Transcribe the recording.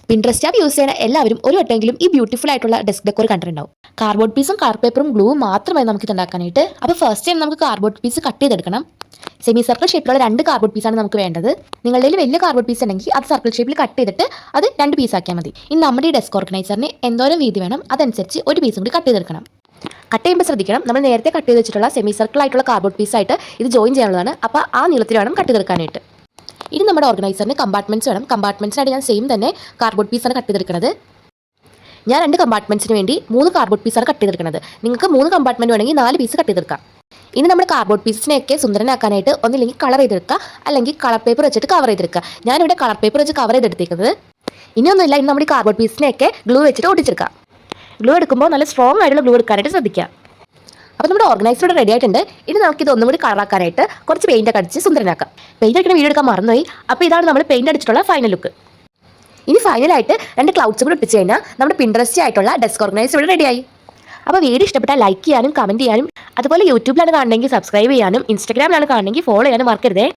Pinterest app use ചെയ്യുന്ന എല്ലാവരും ഒരു വട്ടമെങ്കിലും ഈ ബ്യൂട്ടിഫുൾ ആയിട്ടുള്ള ഡെസ്ക് ഡെക്കോർ കണ്ടിട്ടുണ്ടാവും. കാർഡ്ബോർഡ് പീസും കളർ പേപ്പറും ഗ്ലൂവും മാത്രമേ നമുക്ക് ഇത് ഉണ്ടാക്കാനായിട്ട്. അപ്പോൾ ഫസ്റ്റ് ടൈം നമുക്ക് കാർഡ്ബോർഡ് പീസ് കട്ട് ചെയ്തെടുക്കണം. സെമി സർക്കിൾ ഷേപ്പിലുള്ള 2 കാർഡ്ബോർഡ് പീസാണ് നമുക്ക് വേണ്ടത്. നിങ്ങളുടെ വലിയ കാർഡ്ബോർഡ് പീസ് ഉണ്ടെങ്കിൽ അത് സർക്കിൾ ഷേപ്പിൽ കട്ട് ചെയ്തിട്ട് അത് 2 പീസാക്കിയാൽ മതി. ഇനി നമ്മുടെ ഈ ഡെസ്ക് ഓർഗനൈസറിന് എന്തോരം വീതി വേണം അതനുസരിച്ച് ഒരു പീസും കൂടി കട്ട് ചെയ്തെടുക്കണം. കട്ട് ചെയ്യുമ്പോൾ ശ്രദ്ധിക്കണം, നമ്മൾ നേരത്തെ കട്ട് ചെയ്ത് വെച്ചിട്ടുള്ള സെമി സർക്കിൾ ആയിട്ടുള്ള കാർഡ്ബോർഡ് പീസായിട്ട് ഇത് ജോയിൻ ചെയ്യാനുള്ളതാണ്. അപ്പോൾ ആ നീളത്തിൽ വേണം കട്ട് ചെയ്തെടുക്കാനായിട്ട്. ഇനി നമ്മുടെ ഓർഗനൈസറിന് കമ്പാർട്ട്മെൻറ്റ്സ് വേണം. കമ്പാർട്ട്മെൻറ്റ്സിനായിട്ട് ഞാൻ സെയിം തന്നെ കാർഡ്ബോർഡ് പീസാണ് കട്ട് ചെയ്തെടുക്കുന്നത്. ഞാൻ 2 കമ്പാർട്ട്മെൻറ്റ്സിന് വേണ്ടി 3 കാർഡ്ബോർഡ് പീസാണ് കട്ട് ചെയ്തെടുക്കുന്നത്. നിങ്ങൾക്ക് 3 കമ്പാർട്ട്മെൻറ്റ് വേണമെങ്കിൽ 4 പീസ് കട്ട് ചെയ്തെടുക്കാം. ഇനി നമ്മുടെ കാർഡ്ബോർഡ് പീസിനെയൊക്കെ സുന്ദരനാക്കാനായിട്ട് ഒന്നില്ലെങ്കിൽ കളർ ചെയ്തെടുക്കുക, അല്ലെങ്കിൽ കളർ പേപ്പർ വെച്ചിട്ട് കവർ ചെയ്തെടുക്കുക. ഞാനിവിടെ കളർ പേപ്പർ വെച്ച് കവർ ചെയ്തെടുത്തേക്കുന്നത്. ഇനിയൊന്നുമില്ല, ഇനി നമ്മുടെ ഈ കാർഡ്ബോർഡ് പീസിനെയൊക്കെ ഗ്ലൂ വെച്ചിട്ട് ഒട്ടിച്ചെടുക്കാം. ഗ്ലൂ എടുക്കുമ്പോൾ നല്ല സ്ട്രോങ് ആയിട്ടുള്ള ഗ്ലൂ എടുക്കാനായിട്ട് ശ്രദ്ധിക്കുക. അപ്പോൾ നമ്മുടെ ഓർഗനൈസർ റെഡി ആയിട്ടുണ്ട്. ഇനി നമുക്കിത് ഒന്നും കൂടി കളറാക്കാനായിട്ട് കുറച്ച് പെയിൻ്റ് ഒക്കെ അടിച്ച് സുന്ദരനാക്കാം. പെയിൻ്റ് അടിക്കുന്ന വീഡിയോ എടുക്കാൻ മറന്നുപോയി. അപ്പോൾ ഇതാണ് നമ്മൾ പെയിൻ്റ് അടിച്ചിട്ടുള്ള ഫൈനൽ ലുക്ക്. ഇനി ഫൈനലായിട്ട് 2 ക്ലൗഡ്സ് കൂടി ഒട്ടിച്ച് കഴിഞ്ഞാൽ നമ്മുടെ പിൻട്രസ്റ്റ് ആയിട്ടുള്ള ഡെസ്ക് ഓർഗനൈസർ ഇവിടെ റെഡിയായി. അപ്പോൾ വീഡിയോ ഇഷ്ടപ്പെട്ടാൽ ലൈക്ക് ചെയ്യാനും കമൻറ്റ് ചെയ്യാനും, അതുപോലെ യൂട്യൂബിലാണ് കാണണമെങ്കിൽ സബ്സ്ക്രൈബ് ചെയ്യാനും, ഇൻസ്റ്റാഗ്രാമിലാണ് കാണണമെങ്കിൽ ഫോളോ ചെയ്യാനും മറക്കരുതേ.